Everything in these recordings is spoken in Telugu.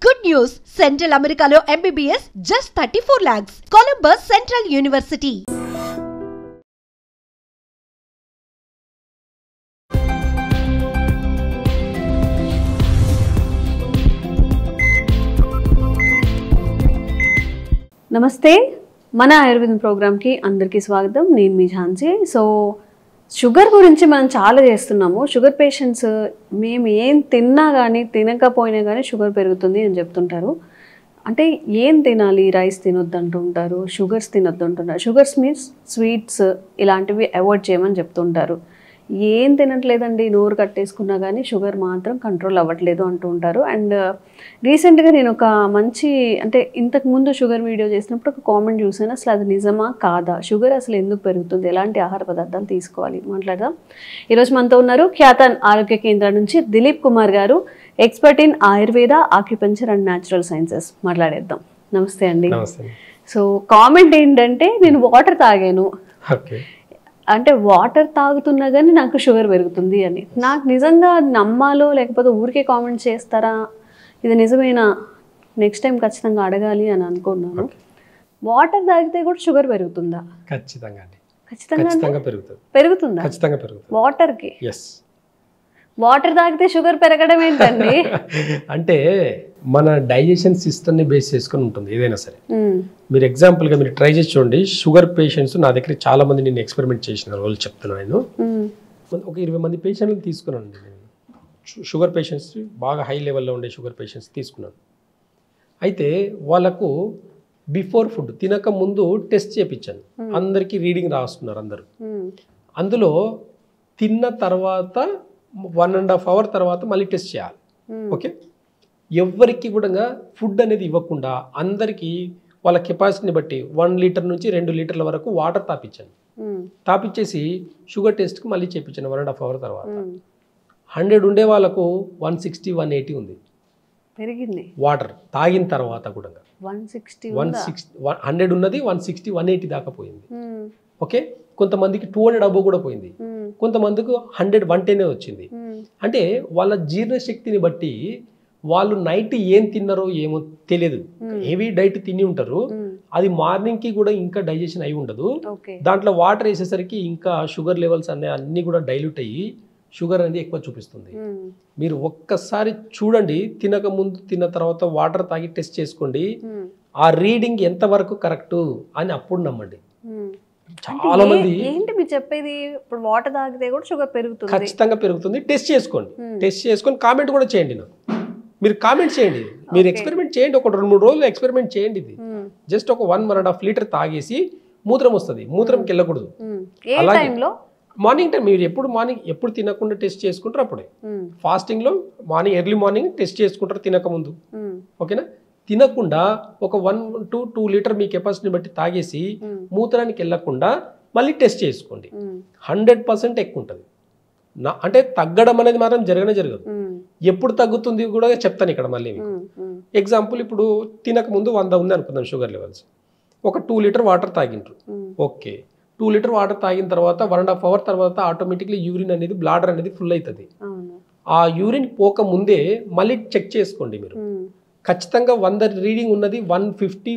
Good news! Central Americano MBBS just 34 lakhs. Columbus Central University. నమస్తే మన ఆయుర్వేదం ప్రోగ్రామ్కి అందరికీ స్వాగతం. నేను మీ ఝాన్సీ. సో షుగర్ గురించి మనం చాలా చేస్తున్నాము. షుగర్ పేషెంట్స్ మేము ఏం తిన్నా కానీ తినకపోయినా కానీ షుగర్ పెరుగుతుంది అని చెప్తుంటారు. అంటే ఏం తినాలి? రైస్ తినొద్దు అంటుంటారు, షుగర్స్ తినొద్దు అంటుంటారు. షుగర్స్ మీన్స్ స్వీట్స్ ఇలాంటివి అవాయిడ్ చేయమని చెప్తుంటారు. ఏం తినట్లేదండి, నోరు కట్టేసుకున్నా కానీ షుగర్ మాత్రం కంట్రోల్ అవ్వట్లేదు అంటూ ఉంటారు. అండ్ రీసెంట్గా నేను ఒక మంచి అంటే ఇంతకుముందు షుగర్ వీడియో చేసినప్పుడు ఒక కామెంట్ చూసాను. అసలు అది నిజమా కాదా, షుగర్ అసలు ఎందుకు పెరుగుతుంది, ఎలాంటి ఆహార పదార్థాలు తీసుకోవాలి మాట్లాడదాం. ఈరోజు మనతో ఉన్నారు ఖ్యాతన్ ఆరోగ్య కేంద్రం నుంచి దిలీప్ కుమార్ గారు, expert in Ayurveda, acupuncture and natural sciences. మాట్లాడేద్దాం. నమస్తే అండి. సో కామెంట్ ఏంటంటే నేను వాటర్ తాగాను, అంటే వాటర్ తాగుతున్నా కానీ నాకు షుగర్ పెరుగుతుంది అని. నాకు నిజంగా నమ్మాలో లేకపోతే ఊరికే కామెంట్ చేస్తారా, ఇది నిజమేనా, నెక్స్ట్ టైం ఖచ్చితంగా అడగాలి అని అనుకున్నాను. వాటర్ తాగితే కూడా షుగర్ పెరుగుతుందా? ఖచ్చితంగా అండి. ఖచ్చితంగా పెరుగుతుంది. పెరుగుతుందా? ఖచ్చితంగా పెరుగుతుంది. వాటర్కి? ఎస్. వాటర్ తాగితే షుగర్ పెరగడం ఏంటండి? అంటే మన డైజెషన్ సిస్టమ్ని బేస్ చేసుకుని ఉంటుంది ఏదైనా సరే. మీరు ఎగ్జాంపుల్గా మీరు ట్రై చేసి చూడండి. షుగర్ పేషెంట్స్ నా దగ్గర చాలా మంది నేను ఎక్స్పెరిమెంట్ చేసిన వాళ్ళు చెప్తున్నాను. నేను ఒక 20 మంది పేషెంట్ని తీసుకున్నాను. నేను షుగర్ పేషెంట్స్ బాగా హై లెవెల్లో ఉండే షుగర్ పేషెంట్స్ తీసుకున్నాను. అయితే వాళ్ళకు బిఫోర్ ఫుడ్ తినక ముందు టెస్ట్ చేయించాను. అందరికీ రీడింగ్ రాస్తున్నారు అందరూ. అందులో తిన్న తర్వాత 1.5 hour తర్వాత మళ్ళీ టెస్ట్ చేయాలి. ఓకే. ఎవరికి కూడా ఫుడ్ అనేది ఇవ్వకుండా అందరికీ వాళ్ళ కెపాసిటీని బట్టి 1 లీటర్ నుంచి 2 లీటర్ల వరకు వాటర్ తాపించాను. తాపించేసి షుగర్ టెస్ట్కి మళ్ళీ చేయించాను 1.5 hour తర్వాత. 100 ఉండే వాళ్ళకు 160, 180 ఉంది పెరిగింది వాటర్ తాగిన తర్వాత కూడా. 160 100 ఉన్నది 160, 180 దాకా పోయింది. ఓకే. కొంతమందికి 200 అబో కూడా పోయింది. కొంతమందికి 100, 110 వచ్చింది. అంటే వాళ్ళ జీర్ణశక్తిని బట్టి వాళ్ళు నైట్ ఏం తిన్నారో ఏమో తెలియదు. హెవీ డైట్ తిని ఉంటారు, అది మార్నింగ్కి కూడా ఇంకా డైజెషన్ అయి ఉండదు. దాంట్లో వాటర్ వేసేసరికి ఇంకా షుగర్ లెవెల్స్ అన్నీ కూడా డైల్యూట్ అయ్యి షుగర్ అనేది ఎక్కువ చూపిస్తుంది. మీరు ఒక్కసారి చూడండి, తినక ముందు తిన్న తర్వాత వాటర్ తాగి టెస్ట్ చేసుకోండి. ఆ రీడింగ్ ఎంతవరకు కరెక్ట్ అని అప్పుడు నమ్మండి. చాలా మంది ఏంటి మీరు చెప్పేది, ఇప్పుడు వాటర్ తాగితే కూడా షుగర్ పెరుగుతుంది? ఖచ్చితంగా పెరుగుతుంది. టెస్ట్ చేసుకోండి. టెస్ట్ చేసుకొని కామెంట్ కూడా చేయండి. నాకు మీరు కామెంట్ చేయండి, మీరు ఎక్స్పెరిమెంట్ చేయండి. ఒక 2-3 రోజులు ఎక్స్పెరిమెంట్ చేయండి. ఇది జస్ట్ ఒక 1.5 లీటర్ తాగేసి మూత్రం వస్తుంది, మూత్రంకి వెళ్ళకూడదు. అలాగే మార్నింగ్ టైం మీరు ఎప్పుడు తినకుండా టెస్ట్ చేసుకుంటారు అప్పుడే. ఫాస్టింగ్ లో ఎర్లీ మార్నింగ్ టెస్ట్ చేసుకుంటారు తినకముందు. ఓకేనా. తినకుండా ఒక 1 to 2 లీటర్ మీ కెపాసిటీని బట్టి తాగేసి మూత్రానికి వెళ్ళకుండా మళ్ళీ టెస్ట్ చేసుకోండి. 100% ఎక్కువ ఉంటుంది. అంటే తగ్గడం అనేది మాత్రం జరగదు. ఎప్పుడు తగ్గుతుంది కూడా చెప్తాను ఇక్కడ మళ్ళీ మీకు. ఎగ్జాంపుల్, ఇప్పుడు తినక ముందు 100 ఉంది అనుకుందాం షుగర్ లెవెల్స్. ఒక 2 లీటర్ వాటర్ తాగిండ్రు. ఓకే. 2 లీటర్ వాటర్ తాగిన తర్వాత 1.5 hour తర్వాత ఆటోమేటిక్లీ యూరిన్ అనేది, బ్లాడర్ అనేది ఫుల్ అవుతుంది. ఆ యూరిన్ పోక ముందే మళ్ళీ చెక్ చేసుకోండి మీరు. ఖచ్చితంగా 100 రీడింగ్ ఉన్నది 150,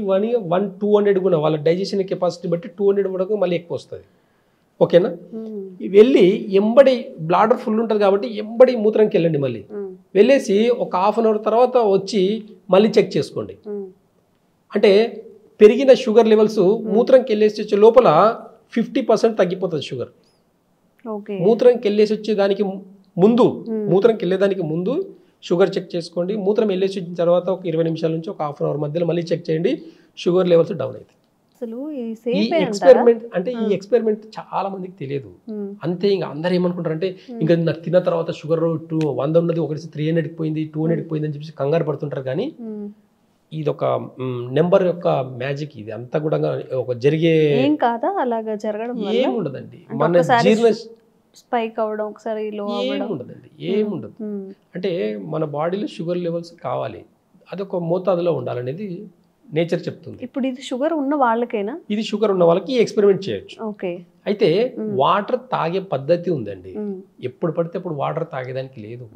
200 కూడా వాళ్ళ డైజెషన్ కెపాసిటీ బట్టి 200 వరకు మళ్ళీ ఎక్కువ వస్తుంది. ఓకేనా. వెళ్ళి ఎంబడి బ్లాడర్ ఫుల్ ఉంటుంది కాబట్టి ఎంబడి మూత్రంకి వెళ్ళండి. మళ్ళీ వెళ్ళేసి ఒక 1/2 hour తర్వాత వచ్చి మళ్ళీ చెక్ చేసుకోండి. అంటే పెరిగిన షుగర్ లెవెల్స్ మూత్రంకి వెళ్ళేసి వచ్చే లోపల 50% తగ్గిపోతుంది షుగర్. మూత్రంకి వెళ్ళేసి వచ్చే దానికి ముందు, మూత్రంకి వెళ్ళేదానికి ముందు షుగర్ చెక్ చేసుకోండి. మూత్రం వెళ్ళేసి వచ్చిన తర్వాత ఒక 20 నిమిషాల నుంచి ఒక 1/2 hour మధ్యలో మళ్ళీ చెక్ చేయండి. షుగర్ లెవెల్స్ డౌన్ అవుతాయి. ఈ ఎక్స్పెరిమెంట్ చాలా మందికి తెలియదు. అంతే. ఇంకా అందరు ఏమనుకుంటారు అంటే ఇంకా నాకు తిన్న తర్వాత షుగర్ 100 ఉన్నది ఒకటి 300కి పోయింది, 200కి పోయింది అని చెప్పేసి కంగారు పడుతుంటారు. కానీ ఇది ఒక నెంబర్ యొక్క మ్యాజిక్. ఇది అంతా కూడా ఒక జరిగే ఏం కాదా, అలాగా జరగడం ఏముండదండి. మన జీర్ణ స్పైక్ అవడం, ఒకసారి లో అవ్వడం ఏముండదండి, ఏముండదు. అంటే మన బాడీలో షుగర్ లెవెల్స్ కావాలి, అదొక మోతాదులో ఉండాలనేది నేచర్ చెప్తుంది. ఇప్పుడు ఇది షుగర్ ఉన్న వాళ్ళకైనా? ఇది షుగర్ ఉన్న వాళ్ళకి ఎక్స్పెరిమెంట్ చేయొచ్చు. ఓకే. అయితే వాటర్ తాగే పద్ధతి ఉందండి. ఎప్పుడు పడితే అప్పుడు వాటర్ తాగేదానికి లేదు.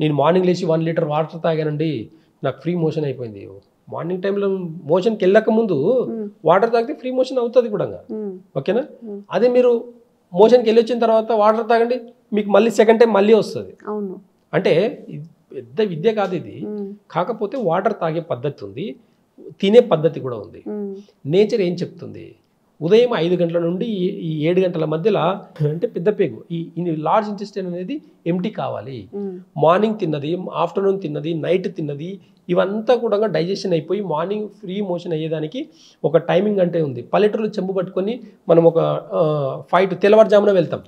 నేను మార్నింగ్ లేచి 1 లీటర్ వాటర్ తాగానండి, నాకు ఫ్రీ మోషన్ అయిపోయింది. మార్నింగ్ టైంలో మోషన్కి వెళ్ళక ముందు వాటర్ తాగితే ఫ్రీ మోషన్ అవుతుంది కూడా, ఓకేనా? అదే మీరు మోషన్కి వెళ్ళి వచ్చిన తర్వాత వాటర్ తాగండి, మీకు మళ్ళీ సెకండ్ టైం మళ్ళీ వస్తుంది. అవును. అంటే పెద్ద విద్య కాదు ఇది. కాకపోతే వాటర్ తాగే పద్ధతి ఉంది, తినే పద్ధతి కూడా ఉంది. నేచర్ ఏం చెప్తుంది, ఉదయం 5 గంటల నుండి ఈ 7 గంటల మధ్యలో అంటే పెద్ద పేగు ఈ లార్జ్ ఇంటెస్టైన్ అనేది ఎంటీ కావాలి. మార్నింగ్ తిన్నది, ఆఫ్టర్నూన్ తిన్నది, నైట్ తిన్నది, ఇవంతా కూడా డైజెషన్ అయిపోయి మార్నింగ్ ఫ్రీ మోషన్ అయ్యేదానికి ఒక టైమింగ్ అంటే ఉంది. పల్లెటూరులో చెంబు పట్టుకొని మనం ఒక 5 తెల్లవారుజామున వెళ్తాం,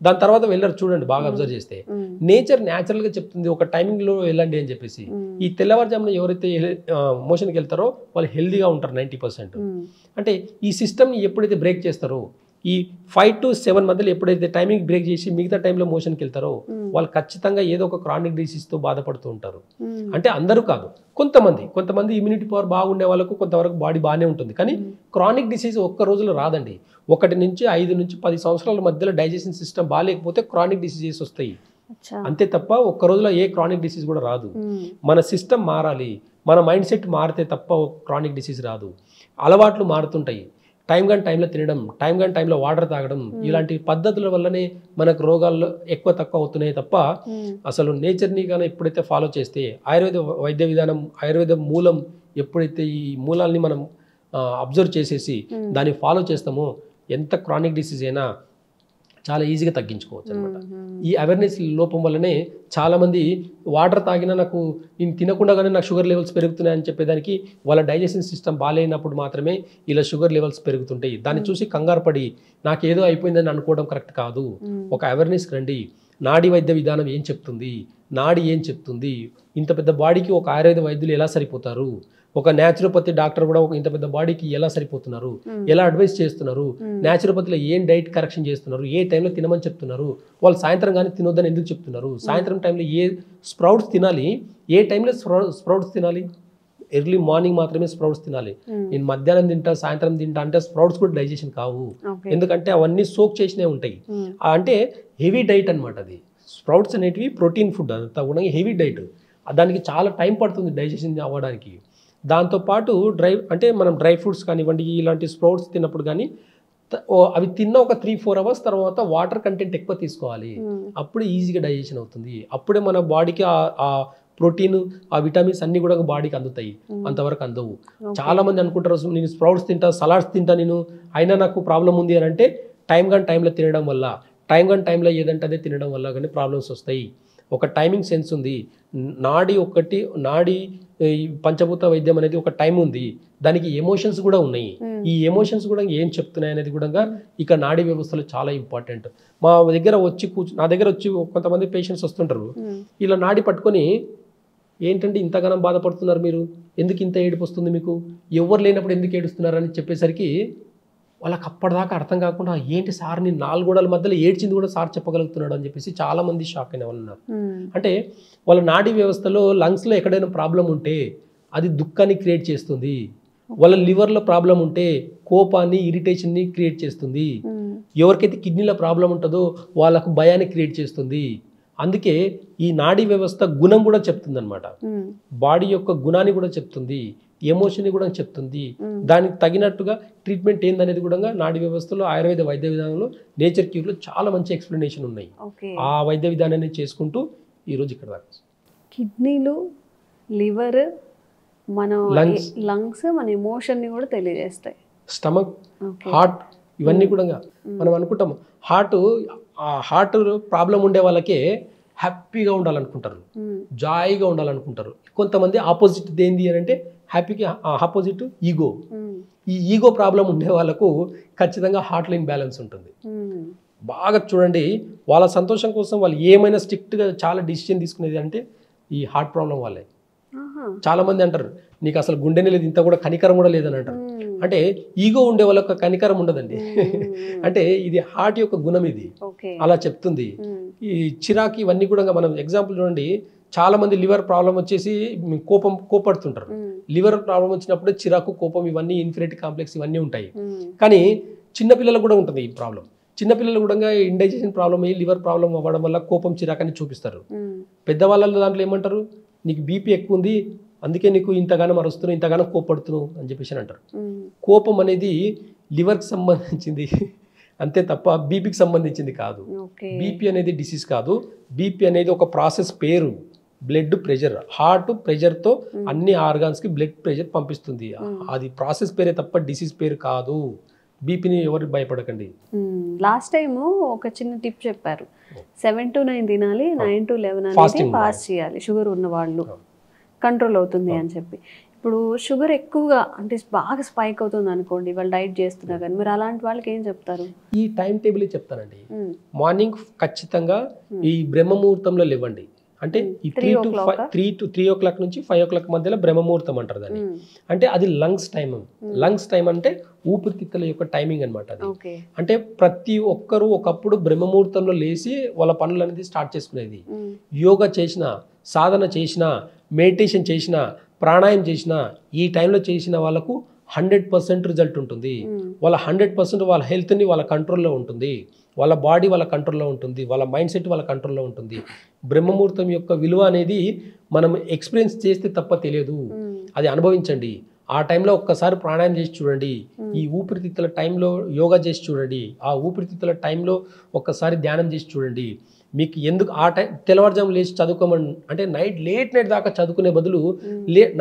దాని తర్వాత వెళ్ళరు. చూడండి బాగా అబ్జర్వ్ చేస్తే నేచర్ న్యాచురల్గా చెప్తుంది ఒక టైమింగ్లో వెళ్ళండి అని చెప్పేసి. ఈ తెల్లవారుజామున ఎవరైతే మోషన్కి వెళ్తారో వాళ్ళు హెల్దీగా ఉంటారు 90%. అంటే ఈ సిస్టమ్ని ఎప్పుడైతే బ్రేక్ చేస్తారో, ఈ 5 to 7 మధ్యలో ఎప్పుడైతే టైమింగ్ బ్రేక్ చేసి మిగతా టైంలో మోషన్కి వెళ్తారో వాళ్ళు ఖచ్చితంగా ఏదో ఒక క్రానిక్ డిసీజ్తో బాధపడుతూ ఉంటారు. అంటే అందరూ కాదు, కొంతమంది ఇమ్యూనిటీ పవర్ బాగుండే వాళ్ళకు కొంతవరకు బాడీ బాగానే ఉంటుంది. కానీ క్రానిక్ డిసీజ్ ఒక్క రోజులో రాదండి. 1 నుంచి 5 నుంచి 10 సంవత్సరాల మధ్యలో డైజెషన్ సిస్టమ్ బాగాలేకపోతే క్రానిక్ డిసీజెస్ వస్తాయి. అంతే తప్ప ఒక్క రోజులో ఏ క్రానిక్ డిసీజ్ కూడా రాదు. మన సిస్టమ్ మారాలి, మన మైండ్ సెట్ మారితే తప్ప క్రానిక్ డిసీజ్ రాదు. అలవాట్లు మారుతుంటాయి. టైం కానీ టైంలో తినడం, టైం కానీ టైంలో వాటర్ తాగడం, ఇలాంటి పద్ధతుల వల్లనే మనకు రోగాలు ఎక్కువ తక్కువ అవుతున్నాయి తప్ప అసలు నేచర్ని కానీ ఎప్పుడైతే ఫాలో చేస్తే, ఆయుర్వేద వైద్య విధానం, ఆయుర్వేద మూలం ఎప్పుడైతే ఈ మూలాల్ని మనం అబ్జర్వ్ చేసేసి దాన్ని ఫాలో చేస్తామో ఎంత క్రానిక్ డిసీజ్ అయినా చాలా ఈజీగా తగ్గించుకోవచ్చు అనమాట. ఈ అవేర్నెస్ లోపం వల్లనే చాలామంది వాటర్ తాగినా నాకు నేను తినకుండా కానీ నాకు షుగర్ లెవెల్స్ పెరుగుతున్నాయని చెప్పేదానికి వాళ్ళ డైజెషన్ సిస్టమ్ బాగాలేనప్పుడు మాత్రమే ఇలా షుగర్ లెవెల్స్ పెరుగుతుంటాయి. దాన్ని చూసి కంగారు పడి నాకేదో అయిపోయిందని అనుకోవడం కరెక్ట్ కాదు. ఒక అవేర్నెస్కి రండి. నాడీ వైద్య విధానం ఏం చెప్తుంది, నాడి ఏం చెప్తుంది, ఇంత పెద్ద బాడీకి ఒక ఆయుర్వేద వైద్యులు ఎలా సరిపోతారు, ఒక న్యాచురోపతి డాక్టర్ కూడా ఒక ఇంత పెద్ద బాడీకి ఎలా సరిపోతున్నారు, ఎలా అడ్వైస్ చేస్తున్నారు, న్యాచురోపతిలో ఏం డైట్ కరెక్షన్ చేస్తున్నారు, ఏ టైంలో తినమని చెప్తున్నారు, వాళ్ళు సాయంత్రం కానీ తినొద్దని ఎందుకు చెప్తున్నారు, సాయంత్రం టైంలో ఏ స్ప్రౌట్స్ తినాలి, ఏ టైంలో స్ప్రౌట్స్ తినాలి, ఎర్లీ మార్నింగ్ మాత్రమే స్ప్రౌట్స్ తినాలి. నేను మధ్యాహ్నం తింటా సాయంత్రం తింటా అంటే స్ప్రౌట్స్ కూడా డైజెషన్ కావు, ఎందుకంటే అవన్నీ సోక్ చేసినవి ఉంటాయి. అంటే హెవీ డైట్ అనమాట అది. స్ప్రౌట్స్ అనేటివి ప్రోటీన్ ఫుడ్, అంతా కూడా హెవీ డైట్, దానికి చాలా టైం పడుతుంది డైజెషన్ అవ్వడానికి. దాంతోపాటు మనం డ్రై ఫ్రూట్స్ కానివ్వండి, ఇలాంటి స్ప్రౌట్స్ తిన్నప్పుడు కానీ అవి తిన్న ఒక 3-4 అవర్స్ తర్వాత వాటర్ కంటెంట్ ఎక్కువ తీసుకోవాలి. అప్పుడే ఈజీగా డైజెషన్ అవుతుంది. అప్పుడే మన బాడీకి ఆ ప్రోటీన్, ఆ విటమిన్స్ అన్ని కూడా బాడీకి అందుతాయి. అంతవరకు అందవు. చాలా మంది అనుకుంటారు నేను స్ప్రౌట్స్ తింటా, సలాడ్స్ తింటా నేను, అయినా నాకు ప్రాబ్లం ఉంది అని అంటే టైం కానీ టైంలో తినడం వల్ల, టైం కానీ టైంలో ఏదంటే అదే తినడం వల్ల కానీ ప్రాబ్లమ్స్ వస్తాయి. ఒక టైమింగ్ సెన్స్ ఉంది. నాడి పంచభూత వైద్యం అనేది ఒక టైం ఉంది, దానికి ఎమోషన్స్ కూడా ఉన్నాయి. ఈ ఎమోషన్స్ కూడా ఏం చెప్తున్నాయి అనేది కూడా ఇక నాడీ వ్యవస్థలో చాలా ఇంపార్టెంట్. నా దగ్గర వచ్చి కొంతమంది పేషెంట్స్ వస్తుంటారు, ఇలా నాడి పట్టుకొని ఏంటంటే ఇంతగానం బాధపడుతున్నారు మీరు, ఎందుకు ఇంత ఏడుపు వస్తుంది మీకు, ఎవరు లేనప్పుడు ఎందుకు ఏడుస్తున్నారు అని చెప్పేసరికి వాళ్ళకి అప్పటిదాకా అర్థం కాకుండా ఏంటి సార్ నేను 4 గోడల మధ్యలో ఏడ్చింది కూడా సార్ చెప్పగలుగుతున్నాడు అని చెప్పేసి చాలామంది షాక్ అయిన వాళ్ళు ఉన్నారు. అంటే వాళ్ళ నాడీ వ్యవస్థలో లంగ్స్లో ఎక్కడైనా ప్రాబ్లం ఉంటే అది దుఃఖాన్ని క్రియేట్ చేస్తుంది, వాళ్ళ లివర్లో ప్రాబ్లం ఉంటే కోపాన్ని, ఇరిటేషన్ని క్రియేట్ చేస్తుంది, ఎవరికైతే కిడ్నీలో ప్రాబ్లం ఉంటుందో వాళ్ళకు భయాన్ని క్రియేట్ చేస్తుంది. అందుకే ఈ నాడీ వ్యవస్థ గుణం కూడా చెప్తుంది అనమాట, బాడీ యొక్క గుణాన్ని కూడా చెప్తుంది, ఎమోషన్ని కూడా చెప్తుంది. దానికి తగినట్టుగా ట్రీట్మెంట్ ఏందనేది కూడా నాడీ వ్యవస్థలో ఆయుర్వేద వైద్య విధానంలో నేచర్ క్యూర్లో చాలా మంచి ఎక్స్ప్లెనేషన్ ఉన్నాయి. ఆ వైద్య విధానాన్ని చేసుకుంటూ ఈరోజు ఇక్కడ దాకా కిడ్నీలు, లివర్, మన లంగ్స్, మన ఎమోషన్ని కూడా తెలియజేస్తాయి. స్టమక్, హార్ట్, ఇవన్నీ కూడా మనం అనుకుంటాం హార్ట్ ప్రాబ్లం ఉండే వాళ్ళకే హ్యాపీగా ఉండాలనుకుంటారు, జాయిగా ఉండాలనుకుంటారు. కొంతమంది ఆపోజిట్ ఏంది అని అంటే హ్యాపీకి ఆపోజిట్ ఈగో. ఈ ఈగో ప్రాబ్లం ఉండే వాళ్ళకు ఖచ్చితంగా హార్ట్ లైన్ బ్యాలెన్స్ ఉంటుంది. బాగా చూడండి, వాళ్ళ సంతోషం కోసం వాళ్ళు ఏమైనా స్ట్రిక్ట్గా చాలా డిసిషన్ తీసుకునేది అంటే ఈ హార్ట్ ప్రాబ్లం వాళ్ళే. చాలా మంది అంటారు నీకు అసలు గుండెనే లేదు, ఇంత కూడా కనికరం కూడా లేదని అంటారు. అంటే ఈగో ఉండే వాళ్ళకి కనికరం ఉండదండి. అంటే ఇది హార్ట్ యొక్క గుణం, ఇది అలా చెప్తుంది. ఈ చిరాకు ఇవన్నీ కూడా మనం ఎగ్జాంపుల్ చూడండి, చాలా మంది లివర్ ప్రాబ్లం వచ్చేసి కోపడుతుంటారు. లివర్ ప్రాబ్లం వచ్చినప్పుడు చిరాకు, కోపం, ఇవన్నీ ఇన్ఫినిటీ కాంప్లెక్స్ ఇవన్నీ ఉంటాయి. కానీ చిన్నపిల్లలకు కూడా ఉంటుంది ఈ ప్రాబ్లం. చిన్నపిల్లలు కూడా ఇండైజెషన్ ప్రాబ్లం అయ్యి లివర్ ప్రాబ్లం అవ్వడం వల్ల కోపం, చిరాకని చూపిస్తారు. పెద్దవాళ్ళ దాంట్లో ఏమంటారు, నీకు బీపీ ఎక్కువ ఉంది, అందుకే నీకు ఇంతగానో అరుస్తున్నావు, ఇంతగానో కోపడుతున్నావు అని చెప్పేసి అంటారు. కోపం అనేది లివర్కి సంబంధించింది అంతే తప్ప బీపీకి సంబంధించింది కాదు. బీపీ అనేది డిసీజ్ కాదు. బీపీ అనేది ఒక ప్రాసెస్ పేరు. బ్లడ్ ప్రెషర్, హార్ట్ ప్రెషర్తో అన్ని ఆర్గాన్స్కి బ్లడ్ ప్రెషర్ పంపిస్తుంది. అది ప్రాసెస్ పేరే తప్ప డిసీజ్ పేరు కాదు. బీపీని ఎవరు భయపడకండి. లాస్ట్ టైం ఒక చిన్న టిప్ చెప్పారు, 7 to 9 తినాలి, 9 to 11 అనేది ఫాస్ట్ చేయాలి షుగర్ ఉన్న వాళ్ళు, కంట్రోల్ అవుతుంది అని చెప్పి. ఇప్పుడు షుగర్ ఎక్కువగా అంటే బాగా స్పైక్ అవుతుంది అనుకోండి, వాళ్ళు డైట్ చేస్తున్నా కానీ, మీరు అలాంటి వాళ్ళకి ఏం చెప్తారు? ఈ టైం టేబుల్ చెప్తానండి. మార్నింగ్ ఖచ్చితంగా ఈ బ్రహ్మముహూర్తంలో లేవండి. అంటే ఈ 3 to 3 o'clock నుంచి 5 o'clock మధ్యలో బ్రహ్మముహూర్తం అంటారు దాన్ని. అంటే అది లంగ్స్ టైం. లంగ్స్ టైం అంటే ఊపిరితిత్తుల యొక్క టైమింగ్ అనమాట అది. అంటే ప్రతి ఒక్కరు ఒకప్పుడు బ్రహ్మముహూర్తంలో లేచి వాళ్ళ పనులు అనేది స్టార్ట్ చేసుకునేది. యోగా చేసిన, సాధన చేసిన, మెడిటేషన్ చేసిన, ప్రాణాయామం చేసిన, ఈ టైంలో చేసిన వాళ్ళకు 100% రిజల్ట్ ఉంటుంది. వాళ్ళ 100% వాళ్ళ హెల్త్ని వాళ్ళ కంట్రోల్లో ఉంటుంది, వాళ్ళ బాడీ వాళ్ళ కంట్రోల్లో ఉంటుంది, వాళ్ళ మైండ్ సెట్ వాళ్ళ కంట్రోల్లో ఉంటుంది. బ్రహ్మముహూర్తం యొక్క విలువ అనేది మనం ఎక్స్పీరియన్స్ చేస్తే తప్ప తెలియదు, అది అనుభవించండి. ఆ టైంలో ఒక్కసారి ప్రాణాయామం చేసి చూడండి, ఈ ఊపిరితిత్తుల టైంలో యోగా చేసి చూడండి, ఆ ఊపిరితిత్తుల టైంలో ఒక్కసారి ధ్యానం చేసి చూడండి. మీకు ఎందుకు ఆ టైం తెల్లవారుజాము లేచి చదువుకోమని అంటే లేట్ నైట్ దాకా చదువుకునే బదులు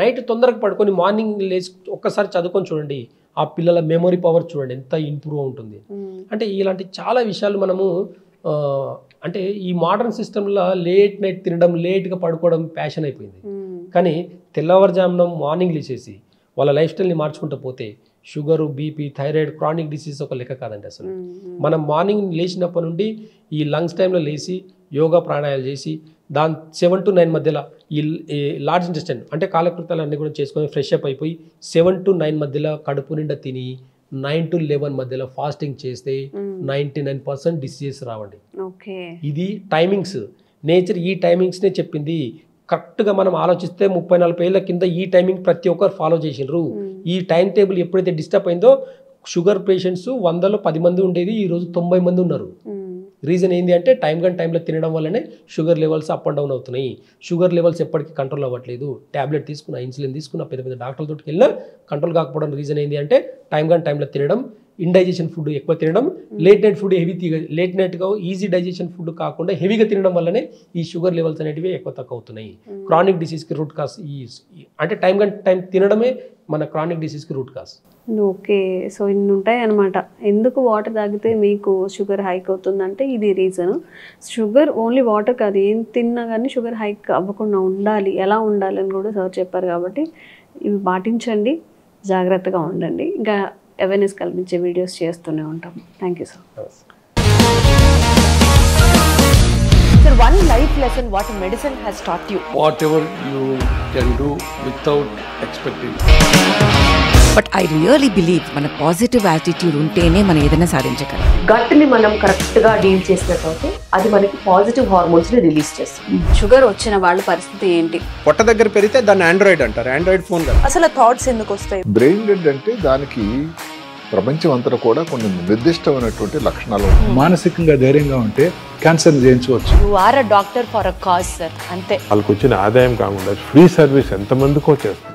నైట్ తొందరగా పడుకొని మార్నింగ్ లేచి ఒక్కసారి చదువుకొని చూడండి. ఆ పిల్లల మెమొరీ పవర్ చూడండి ఎంత ఇంప్రూవ్ ఉంటుంది. అంటే ఇలాంటి చాలా విషయాలు మనము అంటే ఈ మోడర్న్ సిస్టంలో లేట్ నైట్ తినడం, లేట్గా పడుకోవడం ప్యాషన్ అయిపోయింది. కానీ తెల్లవారుజామున మార్నింగ్ లేచేసి వాళ్ళ లైఫ్ స్టైల్ని మార్చుకుంటూ పోతే sugar, BP, thyroid, chronic disease ఒక లెక్క కాదండి అసలు. మనం మార్నింగ్ లేచినప్పటి నుండి ఈ లంగ్స్ టైంలో లేచి యోగా ప్రాణాయాలు చేసి దాని 7 to 9 మధ్యలో ఈ లార్జ్ ఇంటెస్టైన్ అంటే కాలకృతాలు అన్నీ కూడా చేసుకొని ఫ్రెష్ అప్ అయిపోయి 7 to 9 మధ్యలో కడుపు నిండా తిని 9 to 11 మధ్యలో ఫాస్టింగ్ చేస్తే 99% డిసీజెస్ రావండి. ఇది టైమింగ్స్. నేచర్ ఈ టైమింగ్స్నే చెప్పింది. కరెక్ట్గా మనం ఆలోచిస్తే 30-40 ఏళ్ళ కింద ఈ టైమింగ్ ప్రతి ఒక్కరు ఫాలో చేసినారు. ఈ టైం టేబుల్ ఎప్పుడైతే డిస్టర్బ్ అయిందో షుగర్ పేషెంట్స్ 100లో 10 మంది ఉండేది, ఈరోజు 90 మంది ఉన్నారు. రీజన్ ఏంటి అంటే టైంలో తినడం వల్లనే sugar levels up and down అవుతున్నాయి. షుగర్ లెవెల్స్ ఎప్పటికీ కంట్రోల్ అవ్వట్లేదు. ట్యాబ్లెట్ తీసుకున్న, ఇన్సులిన్ తీసుకున్న, పెద్ద పెద్ద డాక్టర్ల తోటికి వెళ్ళినా కంట్రోల్ కాకపోవడం రీజన్ ఏంటి అంటే టైంలో తినడం, ఇండైజెషన్ ఫుడ్ ఎక్కువ తినడం, లేట్ నైట్ ఫుడ్ లేట్ నైట్గా ఈజీ డైజెషన్ ఫుడ్ కాకుండా హెవీగా తినడం వల్లనే ఈ షుగర్ లెవెల్స్ అనేటివి ఎక్కువ తక్కువ అవుతున్నాయి. క్రానిక్ డిసీజ్కి రూట్ కాజ్ అంటే టైం తినడమే మన క్రానిక్ డిసీజ్కి రూట్ కాజ్. ఓకే, సో ఇన్ని ఉంటాయి అనమాట. ఎందుకు వాటర్ తాగితే మీకు షుగర్ హైక్ అవుతుందంటే ఇది రీజన్. షుగర్ ఓన్లీ వాటర్ కాదు, ఏం తిన్నా కానీ షుగర్ హైక్ అవ్వకుండా ఉండాలి, ఎలా ఉండాలి అని కూడా సార్ చెప్పారు. కాబట్టి ఇవి పాటించండి, జాగ్రత్తగా ఉండండి. ఇంకా అవేర్నెస్ కల్పించే వీడియోస్ చేస్తూనే ఉంటాం. Thank you sir. Sir, one life lesson what medicine has taught you. Whatever you can do without expecting. But I really believe మన పాజిటివ్ యాటిట్యూడ్ ఉంటేనే మనం ఏదైనా సాధించగలం. గట్ని మనం కరెక్ట్గా డీల్ చేసినట్లయితే అది మనకి పాజిటివ్ హార్మోన్స్ని రిలీజ్ చేస్తుంది. షుగర్ వచ్చిన వాళ్ళ పరిస్థితి ఏంటి? పొట్ట దగ్గర పెరిగితే దాన్ని ఆండ్రాయిడ్ అంటారు, ఆండ్రాయిడ్ ఫోన్ కాదు. అసలు థాట్స్ ఎందుకు వస్తాయి? బ్రెయిన్ డెడ్ అంటే దానికి ప్రపంచం అంతా కూడా కొన్ని నిర్దిష్టమైనటువంటి లక్షణాలు. మానసికంగా ధైర్యంగా ఉంటే క్యాన్సర్ జయించవచ్చు. You are a doctor for a cause sir, అంతే. వాళ్ళకి వచ్చిన ఆదాయం కాకుండా ఫ్రీ సర్వీస్ ఎంతమందికో చేస్తారు.